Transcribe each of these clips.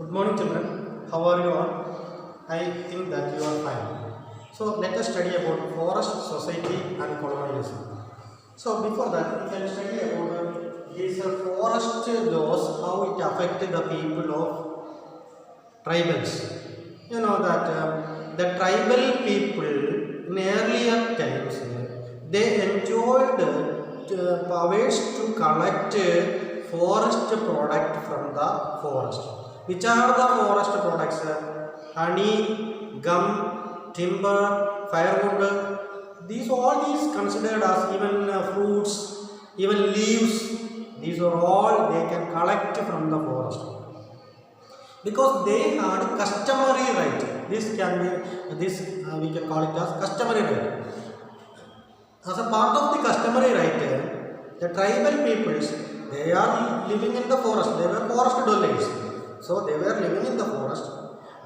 Good morning, children. How are you all? I think that you are fine. So let us study about forest society and colonialism. So before that, we can study about these forest laws, how it affected the people of tribals. You know that the tribal people in earlier times they enjoyed powers to collect forest product from the forest. Which are the forest products? Honey, gum, timber, firewood. All these considered as even fruits, even leaves. These are all they can collect from the forest because they had customary right. This can be we can call it as customary right. As a part of the customary right, the tribal peoples they are living in the forest. They were forest dwellers. So they were living in the forest,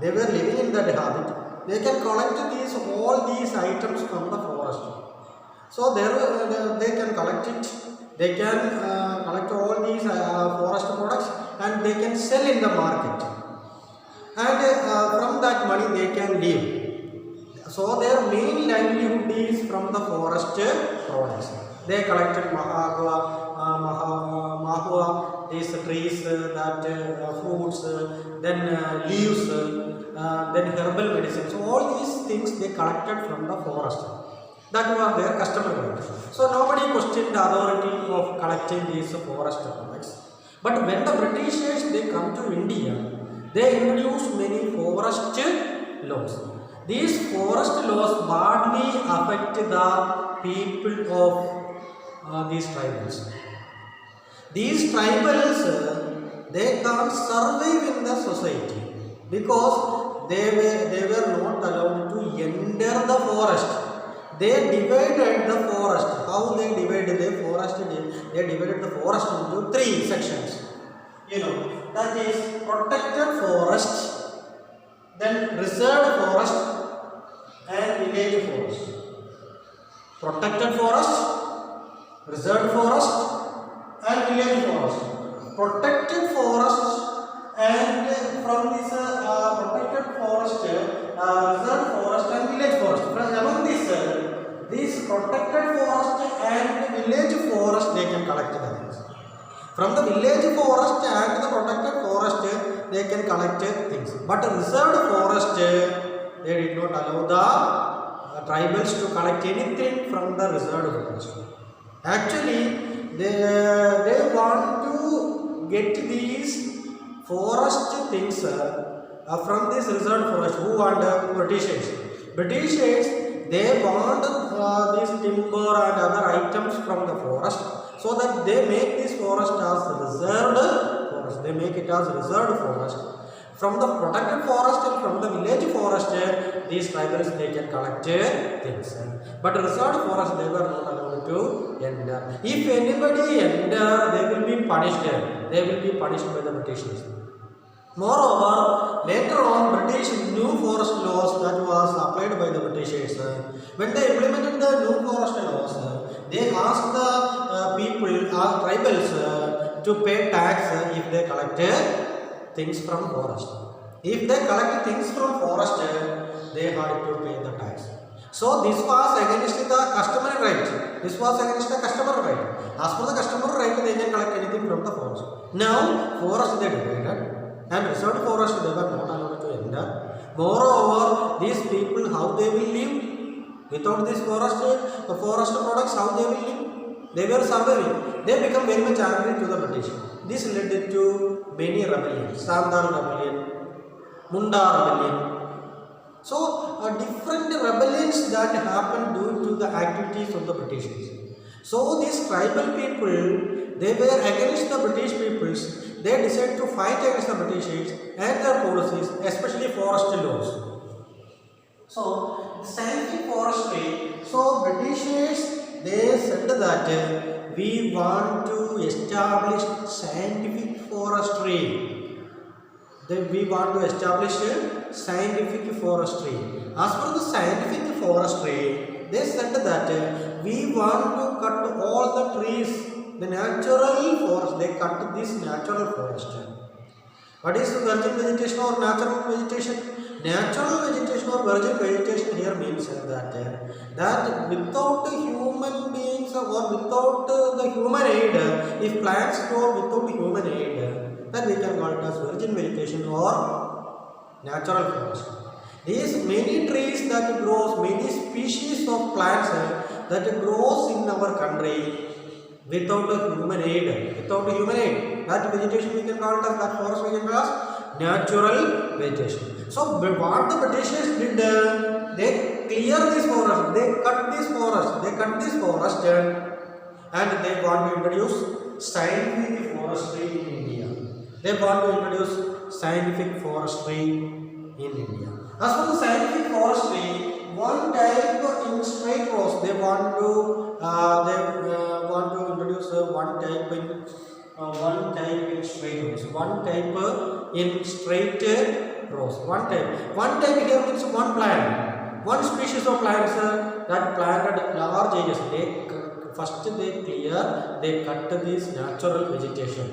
they were living in that habit, they can collect all these items from the forest. So they can collect it, they can collect all these forest products and they can sell in the market. And from that money they can live. So their main livelihood is from the forest products. They collected mahua, these trees, fruits, then leaves, then herbal medicines. So all these things they collected from the forest. That was their customary right. So nobody questioned the authority of collecting these forest products. But when the Britishers they come to India, they introduced many forest laws. These forest laws badly affect the people of these tribals. These tribals, they can't survive in the society because they were not allowed to enter the forest. They divided the forest. How they divided the forest? They divided the forest into 3 sections. That is protected forest, then reserved forest and village forest. Protected forest, reserved forest and village forest. Protected forest and from this protected forest, reserved forest and village forest. Among these protected forest and village forest they can collect the things. From the village forest and the protected forest they can collect things. But reserved forest they did not allow the tribals to collect anything from the reserved forest. Actually, they want to get these forest things from this reserved forest. Who want Britishers? Britishers, they want this timber and other items from the forest so that they make this forest as reserved forest. They make it as reserved forest. From the protected forest and from the village forest, these tribals they can collect things. But reserved forest they were not allowed to enter. If anybody enter, they will be punished. They will be punished by the Britishers. Moreover, later on, British new forest laws that was applied by the Britishers. When they implemented the new forest laws, they asked the people, tribals, to pay tax if they collected things from forest. If they collect things from forest, they had to pay the tax. So this was against the customary right. This was against the customary right. As per the customary right, they can collect anything from the forest. Now, forest they divided and reserved forest they were not allowed to enter. Moreover, these people, how they will live? Without this forest, the forest products, how they will live? They were surviving. They become very much angry to the British. This led to many rebellions. Sandal rebellion, Munda rebellion. So, different rebellions that happened due to the activities of the Britishers. So, these tribal people, they were against the British peoples. They decided to fight against the Britishers and their policies, especially forest laws. So, the scientific forestry, so Britishers, they said that we want to establish scientific forestry. We want to establish scientific forestry. As per the scientific forestry, they said that we want to cut all the trees, the natural forest. They cut this natural forest. What is virgin vegetation or natural vegetation? Natural vegetation or virgin vegetation here means that without human beings or without the human aid, if plants grow without human aid, then we can call it as virgin vegetation or natural forest. These many trees that grows, many species of plants that grows in our country without a human aid, that vegetation we can call it as, that forest we can call as natural vegetation. So what the Britishers did, they clear this forest, they cut this forest, and they want to introduce scientific forestry in India. They want to introduce scientific forestry in India. As for the scientific forestry, one type in straight rows, they want to introduce one type in straight rows. One type in straight rows. One type here means one plant. One species of plants that planted large areas. First they cut this natural vegetation,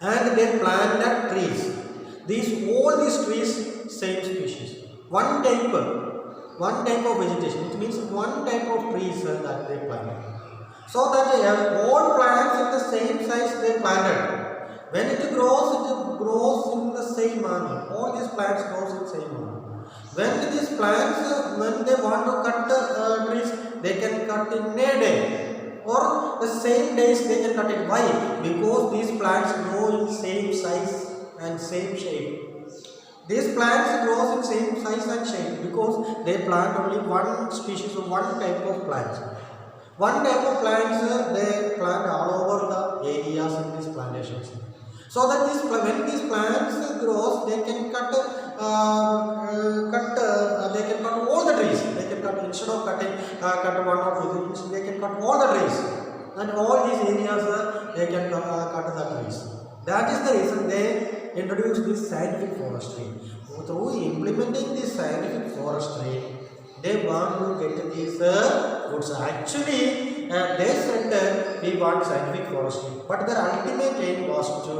and they planted trees. All these trees, same species. One type of vegetation, which means one type of trees that they planted. So that all plants in the same size they planted. When it grows in the same manner. All these plants grows in the same manner. When these plants, when they want to cut trees, they can cut in a day, or the same days they can cut it. Why? Because these plants grow in same size and same shape. These plants grow in same size and shape because they plant only one species of one type of plants. One type of plants they plant all over the areas in these plantations. So that when these plants grows, they can cut all the trees. They can cut, instead of cut one or two trees, they can cut all the trees, and all these areas they can cut the trees. That is the reason they introduced this scientific forestry. Through implementing this scientific forestry, they want to get these woods. Actually, they said we want scientific forestry, but their ultimate aim was to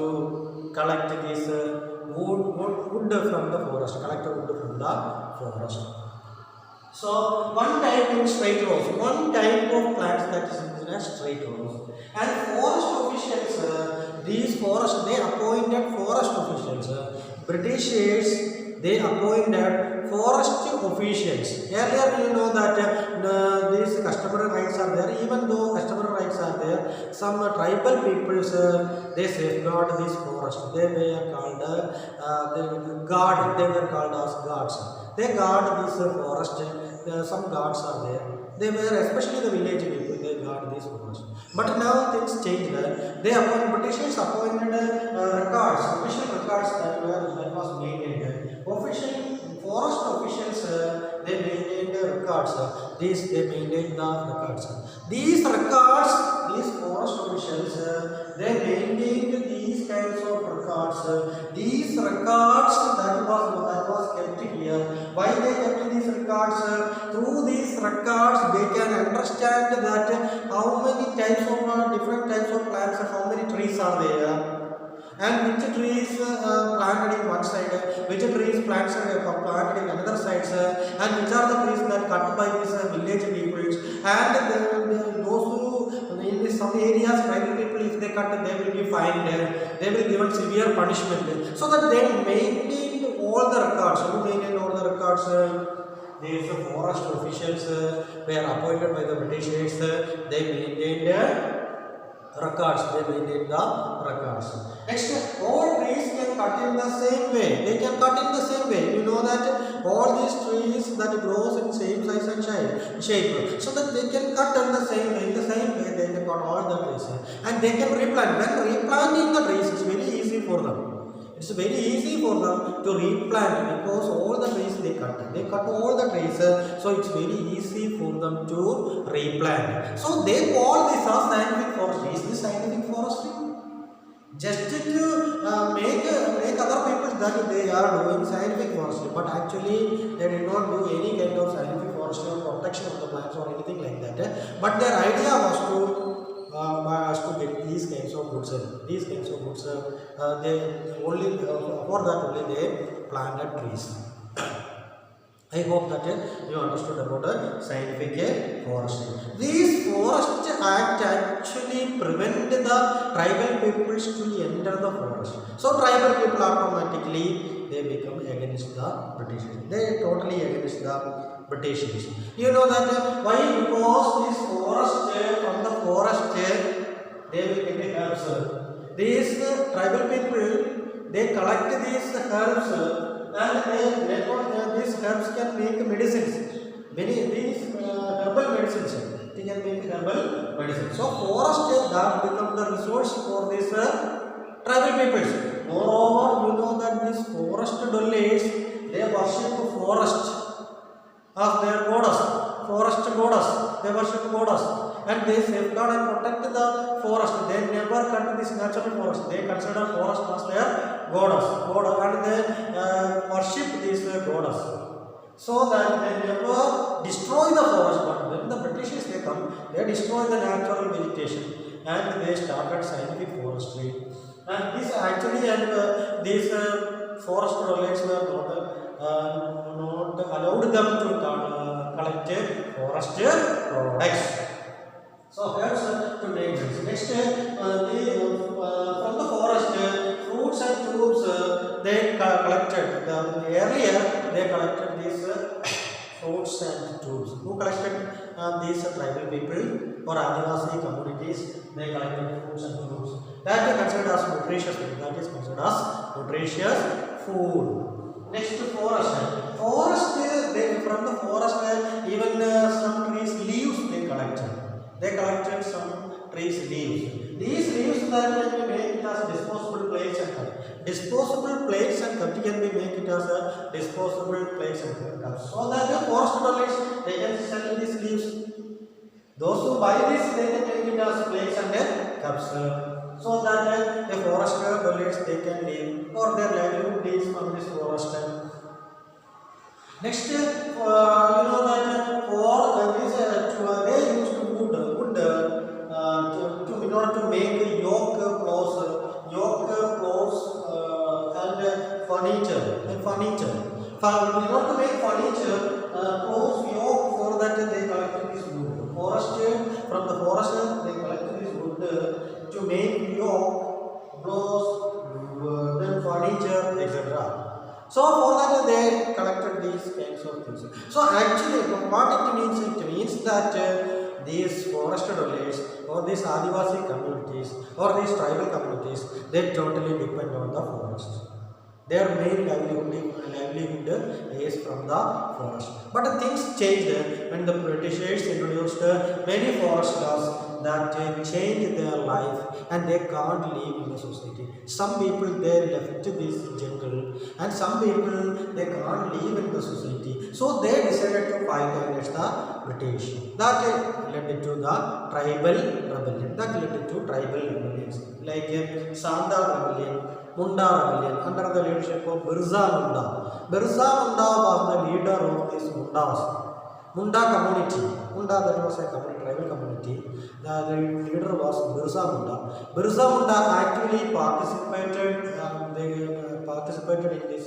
collect this wood from the forest, So one type in straight rows, one type of plants that is in a straight rows. And forest officials, they appointed forest officials. Britishers, they appointed forest officials. Earlier you know that these customary rights are there. Even though customary rights are there, some tribal peoples they safeguard this forest. They were called guard. They were called as guards. They guard this forest. Some guards are there. They were, especially the village people, they guard this forest. But now things changed. Britishers appointed records, official records that was maintained. Forest officials they maintained the records. They maintained the records. These forest officials they maintained these kinds of records. These records that was kept here. Why they kept these records? Through these records they can understand that how many types of different types of plants, how many trees are there, and which trees planted in one side, which trees plants are planted in another side, and which are the trees that cut by these village peoples, and those who in some areas tribal people, if they cut, they will be fined, they will given severe punishment. So that they maintained all the records. Who maintained all the records? These forest officials were appointed by the Britishers. They maintained records. Next, all trees can cut in the same way. They can cut in the same way. You know that all these trees that grows in same size and shape, so that they can cut in the same way. In the same way, they can cut all the trees, and they can replant. When replanting the trees, it's very easy for them. It's very easy for them to replant because all the trees they cut all the trees, so it's very easy for them to replant. So they call this as scientific forestry. Is this scientific forestry? Just to make other people that they are doing scientific forestry, but actually they did not do any kind of scientific forestry or protection of the plants or anything like that. But their idea was to to get these kinds of goods. These kinds of goods, they only for that only they planted trees. I hope that you understood about scientific forestry. These forest act actually prevent the tribal peoples to enter the forest. So tribal people automatically they become against the Britishers. They totally against the Britishers. You know that why? Because this forest from the forest they will get herbs. These tribal people they collect these herbs. And these herbs can make medicines. Many these herbal medicines. They can make herbal medicines. So forest that become the resource for these tribal peoples. Moreover, you know that these forest dwellers they worship forest as their goddess. Forest goddess. They worship goddess. And they safeguard and protect the forest. They never cut this natural forest. They consider forest as their goddess. And they worship this goddess. So that they never destroy the forest. But when the Britishers they come, they destroy the natural vegetation and they started scientific forestry. And this actually these forest dwellers were not allowed them to collect forest products. So here's to make this. Next, from the forest, fruits and tubes they collected. Earlier they collected these fruits and tubes. Who collected these tribal people or Adivasi communities? They collected fruits and tubes. That is considered as nutritious food. That is considered as nutritious food. Next, forest. Forest, from the forest, even some trees leaves they collected. They collected some trees leaves. These leaves that can be made as disposable plates and cups. Disposable plates and cups can be made as a disposable plates and cups. So that the forest dwellers they can sell these leaves. Those who buy this they can take it as plates and cups. So that the forest dwellers they can live or their livelihood is from this forest. Next, you know that for this they used wood in order to make yoke clothes and furniture. In order to make furniture, clothes, yoke, for that they collected this wood. From the forest they collected this wood to make yoke, clothes, then furniture, etc. So for that they collected these kinds of things. So actually what it means that these forest dwellers or these Adivasi communities or these tribal communities they totally depend on the forest. Their main livelihood is from the forest. But things changed when the Britishers introduced many forest laws that changed their life and they can't live in the society. Some people they left this jungle and some people they can't live in the society. So they decided to fight against the British. That led to the tribal rebellion. Like Sanda rebellion, Munda rebellion under the leadership of Birsa Munda. Birsa Munda was the leader of these Mundas. Munda community. Munda, that was a tribal community. The leader was Birsa Munda. Birsa Munda actually participated in this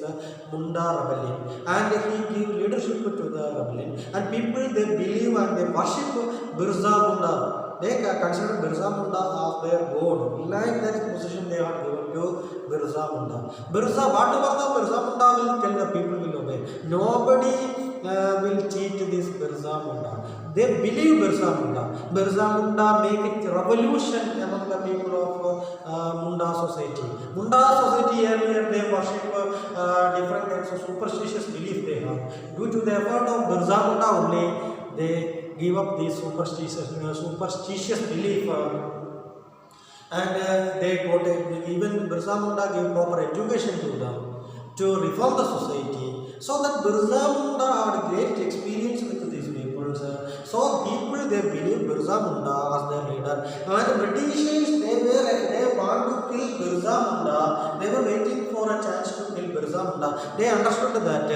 Munda rebellion and he gave leadership to the rebellion. And people they believe and they worship Birsa Munda. They consider Birsa Munda as their god. Like that position they are given to Birsa Munda. Whatever the Birsa Munda will tell, the people will obey. Nobody will cheat this Birsa Munda. They believe Birsa Munda. Birsa Munda make a revolution among the people of Munda society. Munda society earlier they worship different kinds of superstitious belief they have. Due to the effort of Birsa Munda only, they give up these superstitious belief and they got even Birsa Munda gave proper education to them to reform the society. So that Birsa Munda had great experience with these people. So people they believe Birsa Munda as their leader. And the Britishers they want to kill Birsa Munda. They were waiting for a chance to kill Birsa Munda. They understood that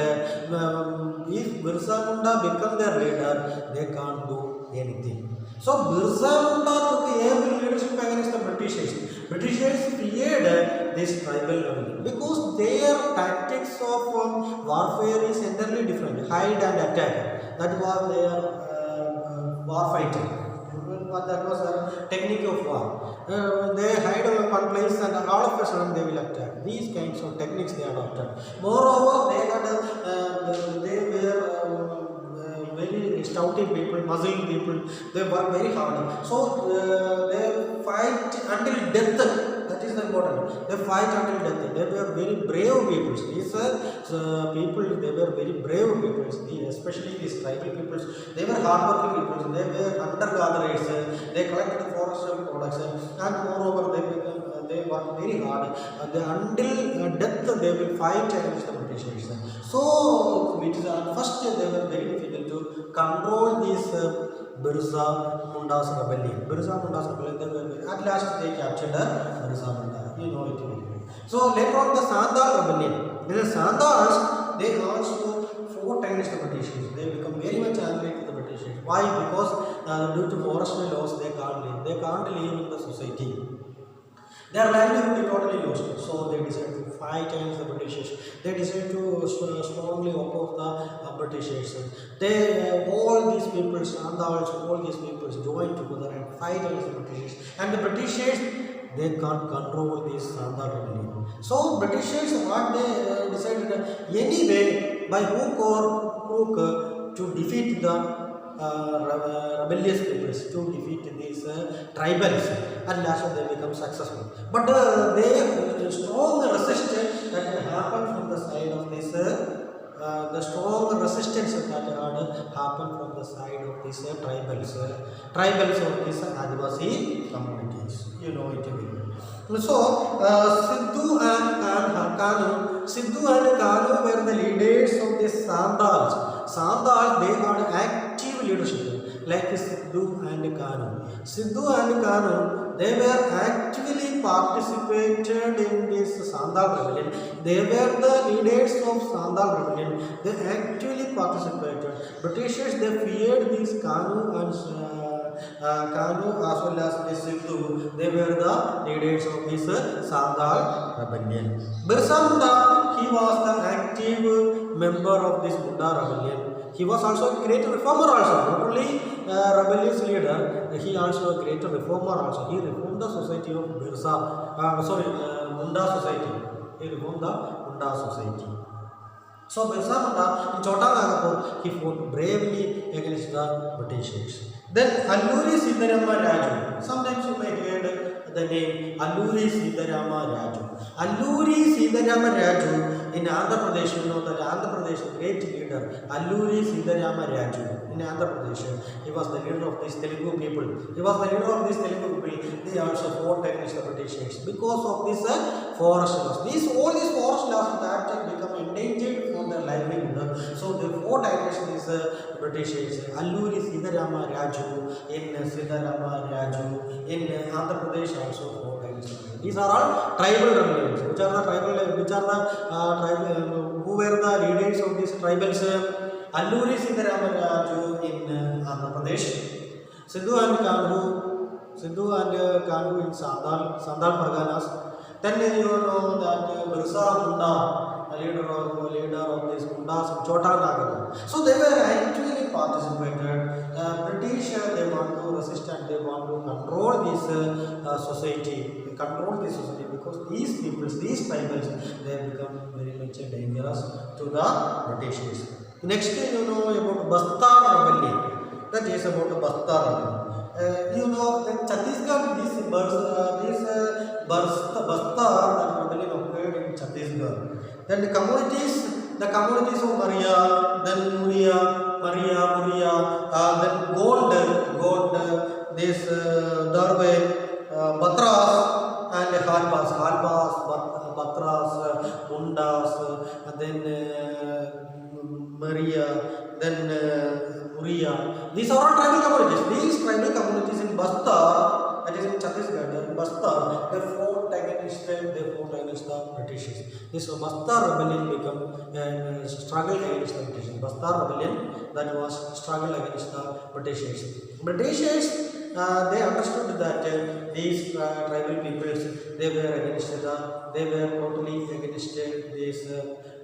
if Birsa Munda become their leader, they can't do anything. So Birsa Munda took able leadership against the Britishers. Britishers feared this tribal rebellion because their tactics of warfare is entirely different. Hide and attack. That was their war fighting. That was a technique of war. They hide in one place and all of a sudden they will attack. These kinds of techniques they adopted. Moreover, they were very stouty people, muscle people. They work very hard. So they fight until death. That is the important. They fight until death. They were very brave people. These people, they were very brave people. Especially these tribal people. They were hardworking people. They were hunter-gatherers. They collected forestry products. And moreover, they work very hard. Until death, they will fight against the Britishers. So, it is first they were very difficult to control this Birsa Munda's rebellion. Birsa Munda's rebellion, at last they captured Birsa Munda. You know it very well. So, later on the Sandal rebellion. The Sandals, they also fought against the Britishers. They become very much angry to the Britishers. Why? Because due to forestry laws, they can't live. They can't live in the society. Their livelihood is totally lost. So they decided to fight against the Britishers. They decided to strongly oppose the Britishers. All these people, Sandals, all these people joined together and fight against the Britishers. And the Britishers, they can't control this Sandal rebellion. So Britishers, what they decided, anyway, by hook or crook, to defeat the rebellious peoples, to defeat these tribals, and last they become successful. But they strong resistance that happened from the side of this the strong resistance that had happened from the side of these tribals of these Adivasi communities. You know it very well. So Sidhu and Kanu were the leaders of the Sandals. Sandals, they had active leadership like Sidhu and Kanu. Sidhu and Kanu, they were actually participated in this Sandal rebellion. They were the leaders of Sandal rebellion. They actually participated. Britishers, they feared these Kanu and Kanu as well as this Sidhu. They were the leaders of this Sandal rebellion. Birsa Munda, he was the active member of this Munda rebellion. He was also a great reformer also, not only rebellious leader, he also a great reformer also. He reformed the society of Munda society. He reformed the Munda society. So Birsa Munda in Chota Nagapur, he fought bravely against the Britishers. Then Alluri Siddharama Raju. Sometimes you may hear the name Alluri Siddharama Raju. Alluri Siddharama Raju in Andhra Pradesh, you know that Andhra Pradesh great leader Alluri Siddharama Raju in Andhra Pradesh. He was the leader of these Telugu people. He was the leader of these Telugu people. They also fought against the Britishers because of this forest loss. All these forest loss that have become endangered for their livelihood. So they fought against these Britishers. Alluri Siddharama Raju in Andhra Pradesh also fought against them. These are all tribal rebellions. Which are the tribal? Who were the leaders of these tribals? Alluri Siddharama Raju in Andhra Pradesh. Sidhu and Kanu in Sandal Parganas. Then you know that Birsa Munda, leader of these Mundas in Chota Nagapur. So they were actually participated. British, they want to resist and they want to control this society. They control this society because these peoples, these tribals, they become very much dangerous to the Britishers. Next, you know about Bastar rebellion. That is about the Bastar rebellion. You know that Chhattisgarh, Bastar rebellion occurred in Chhattisgarh. Then the communities of Maria, then Muria, then Gold, this Darwe, Batras and Halbas, Batras, Mundas, and then Maria, then Muria. These are all tribal communities. These tribal communities in Bastar, that is in Chhattisgarh, Bastar, they fought against the Britishers. This Bastar rebellion became a struggle against the Britishers. Bastar rebellion, that was struggle against the Britishers. Britishers, they understood that these tribal peoples, they were against they were totally against these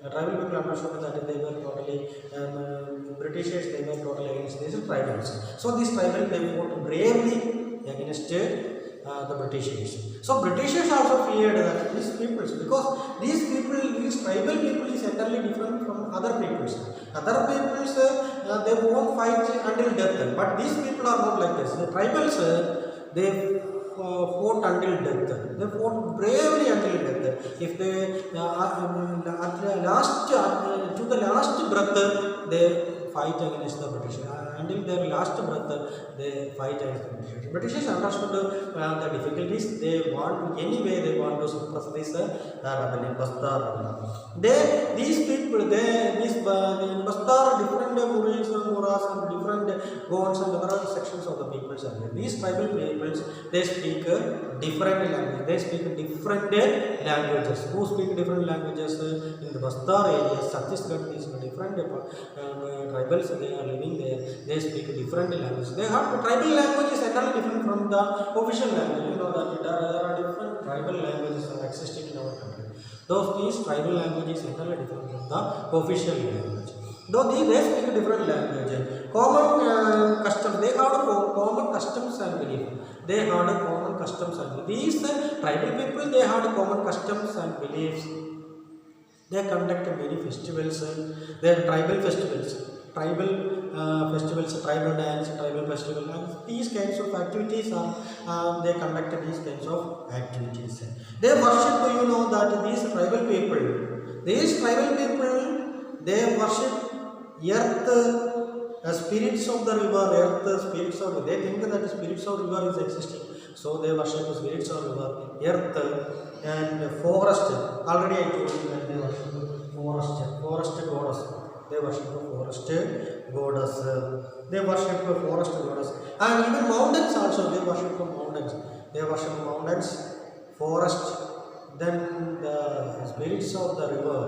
tribal people understood that they were totally Britishers, they were totally against these tribals. So these tribal they fought bravely against the Britishers. So Britishers also feared that these peoples, because these tribal people is entirely different from other peoples. Other peoples they won't fight until death, but these people are not like this. The tribals they fought until death. They fought bravely until death. If they at the last to the last breath they fight against the British. Until their last breath, they fight against the British. Britishers understood the difficulties. They want anyway. They want to suppress this rebellion, Bastar. These people, these Bastar, different Muris and Muras and different Gonds and other sections of the peoples are there. These tribal peoples, they speak different languages. They speak different languages. Who speak different languages in the Bastar area? Chhattisgarh is different tribals. They are living there. They speak different languages. They have tribal languages entirely different from the official language. You know that there are different tribal languages existing in our country. These tribal languages entirely different from the official language. Though they speak different language, common customs, they have common customs and belief. They had common customs and beliefs. These tribal people, they had common customs and beliefs. They conduct many festivals. They are tribal festivals. Festivals, tribal dance, tribal festival, and these kinds of activities are they conduct these kinds of activities. They worship, you know that these tribal people, they worship earth, spirits of the river, they think that spirits of river is existing, so they worship the spirits of river, earth, and forest. Already I told you that they worship forest goddess. They worship the forest goddess. They worship the forest goddess. And even mountains also, they worship the mountains. They worship mountains, forest, then the spirits of the river,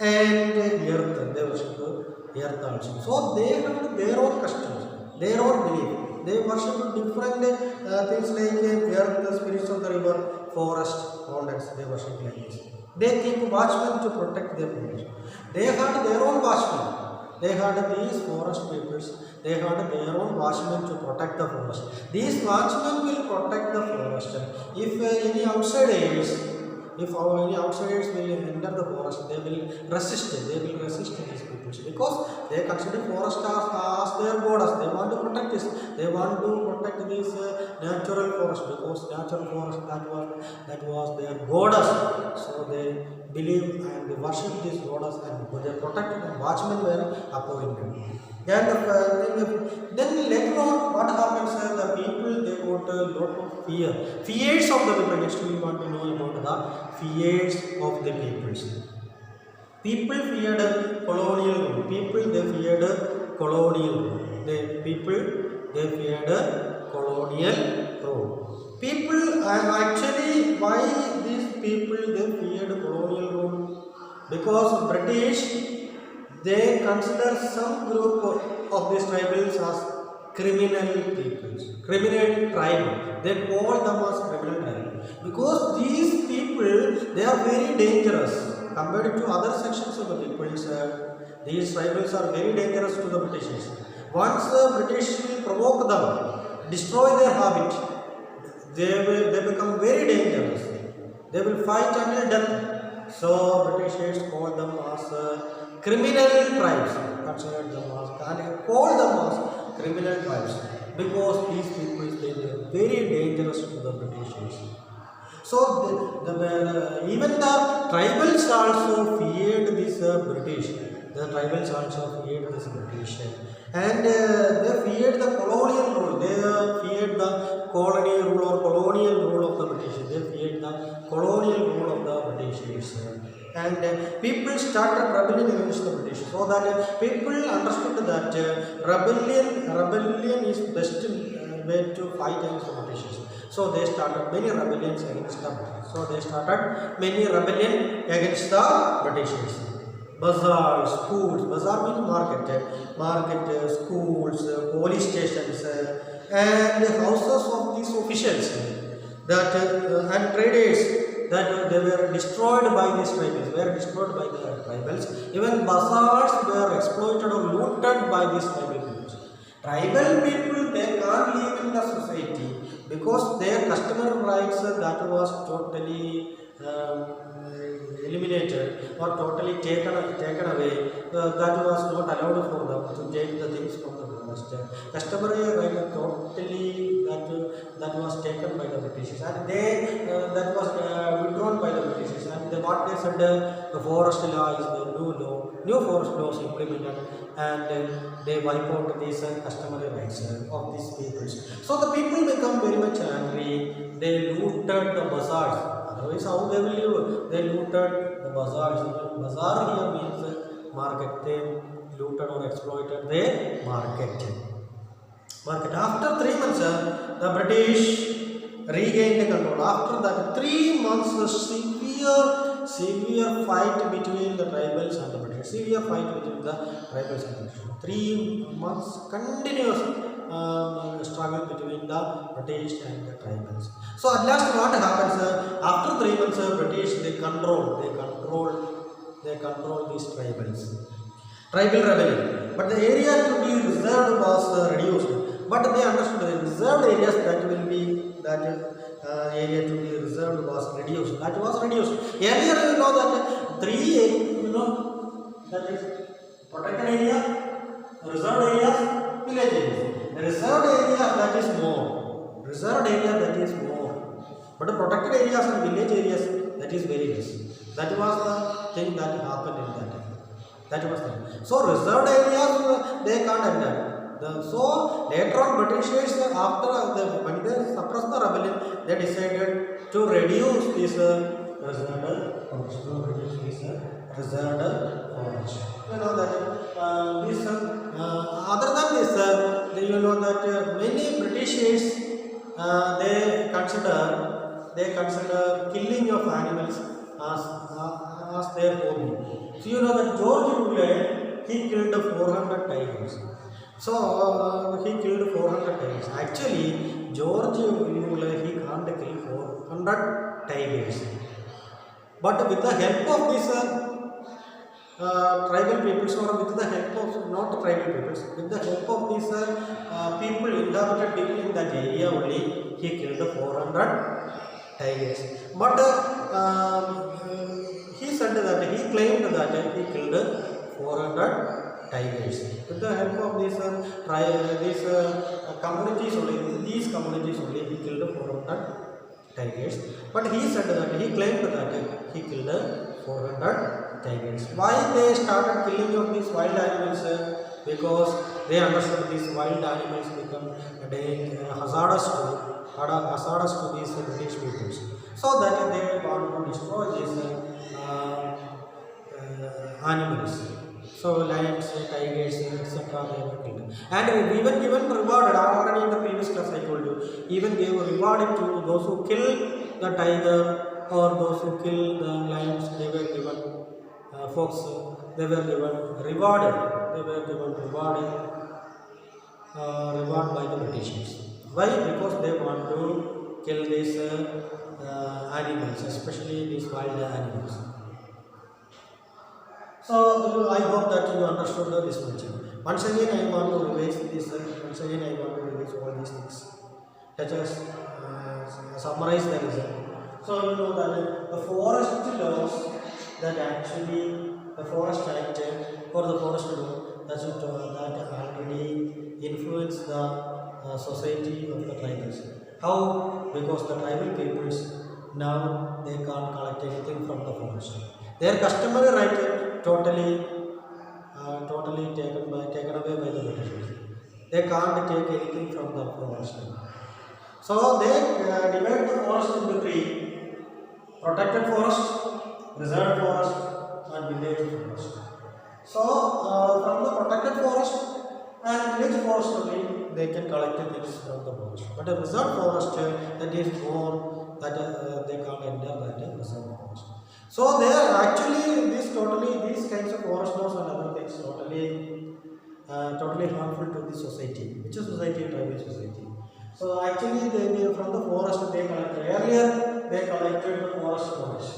and earth. They worship the earth also. So they have their own customs, their own belief. They worship different things like earth, the spirits of the river, forest, mountains. They worship like this. They keep watchmen to protect their forest. They had their own watchmen. They had these forest peoples. They had their own watchmen to protect the forest. These watchmen will protect the forest. If any outsiders will enter the forest, they will resist. They will resist these peoples because they consider forest as their goddess. They want to protect this. They want to protect this natural forest because natural forest that was their goddess. So they believe and they worship this goddess and they protected and watchmen were appointed. Then later on, what happens? The people they got a lot of fear. Fears of the people. Next we want to know about the fears of the peoples. People feared colonial rule. People they feared colonial rule. They feared colonial rule. People actually why these people they feared colonial rule? Because British they consider some group of these tribals as criminal peoples, criminal tribe. They call them as criminal tribe because these people they are very dangerous compared to other sections of the peoples. These tribals are very dangerous to the Britishers. Once the British will provoke them, destroy their habit, they become very dangerous. They will fight until death. So Britishers call them as criminal tribes, considered them as and call them as criminal tribes because these people they were very dangerous to the Britishers. So even the tribals also feared this British. The tribals also feared this British, and they feared the colonial rule. They feared the colony rule or colonial rule of the British. They feared the colonial rule of the Britishers. And people started rebelling against the British. So that people understood that rebellion is best way to fight against the Britishers. So they started many rebellions against the British. So they started many rebellion against the Britishers. bazaars, schools. Bazaar means market, schools, police stations, and the houses of these officials that and traders that they were destroyed by these tribals. Were destroyed by the tribals. Even bazaars were exploited or looted by these tribal peoples. Tribal people, they can't live in the society because their customer rights that was totally eliminated or totally taken away. That was not allowed for them to take the things from the forest. Customary right totally that was taken by the Britishers, and they that was withdrawn by the Britishers, and what they said, the forest law is the new law, new forest laws implemented, and they wipe out these customary rights of these peoples. So the people become very much angry. They looted the bazaars. Otherwise, how they will live? They looted the bazaars. Bazaar here means market. They looted or exploited the market. After 3 months, the British regained control. After that, 3 months, severe fight between the tribals and the British. Severe fight between the tribals and the British. 3 months continuous struggle between the British and the tribals. So at last, what happens? After 3 months, British they control these tribals. Tribal rebellion. But the area to be reserved was reduced. But they understood the reserved areas that will be area to be reserved was reduced. That was reduced. Earlier you know that that is protected area, reserved areas, village areas. The reserved area that is more. Reserved area that is more. But the protected areas and village areas that is very less. That was the thing that happened in that time. That was the thing. So reserved areas they can't enter. So later on Britishers when they suppressed the rebellion, they decided to reduce this reserved forest. You know that other than this, you know that many Britishers they consider killing of animals as their hobby. So you know that George Muller, he killed 400 tigers. So he killed 400 tigers. Actually, George Muller, he can't kill 400 tigers. But with the help of these tribal peoples, or with the help of not tribal peoples, with the help of these inhabited people in that area only, he killed 400 tigers. But he said that he claimed that he killed 400 tigers. With the help of these communities only, he killed 400 tigers. But he said that he claimed that he killed 400 tigers. Why they started killing of these wild animals? Because they understood these wild animals become hazardous to these British peoples. So that they want to destroy these animals. So lions, tigers, etc. they were killed. And even given reward, already in the previous class I told you, even gave a reward to those who kill the tiger or those who kill the lions. They were given fox. They were given reward. They were given reward by the Britishers. Why? Because they want to kill these animals, especially these wild animals. So I hope that you understood this much. Once again, I want to revise this. Once again, I want to revise all these things. Let us summarize the result. So you know that the forest laws that actually the Forest Act or the Forest Law that already influenced the society of the tribals. How? Because the tribal peoples now they can't collect anything from the forest. Their customary right totally taken away by the Britishers. They can't take anything from the forest. So they divide the forest into three: protected forest, reserved forest, and village forest. So from the protected forest and village forest only they can collect things from the forest. But a reserved forest that is more that they can't enter that reserved forest. So they are actually these kinds of forest loss and other things totally harmful to the society. Which is society? Tribal society. So actually, from the forest they collected. Earlier, they collected the forest knowledge.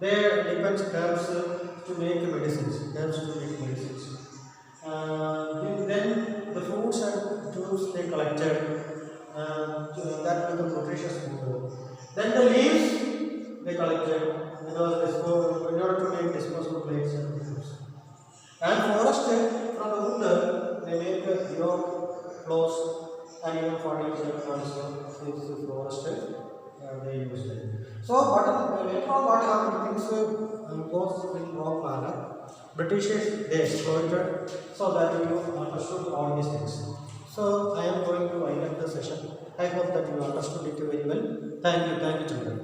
They depend herbs to make medicines. Herbs to make medicines. Then the fruits and tubes they collected. That become nutritious food. Then the leaves they collected because in order to make disposable plates and things. And forest from the wood they make clothes and even furniture also. This forest they use it. So, but later on, what happened? Things goes in wrong manner. Britishers they exploited so that you understood all these things. So, I am going to wind up the session. I hope that you understood it very well. Thank you, children.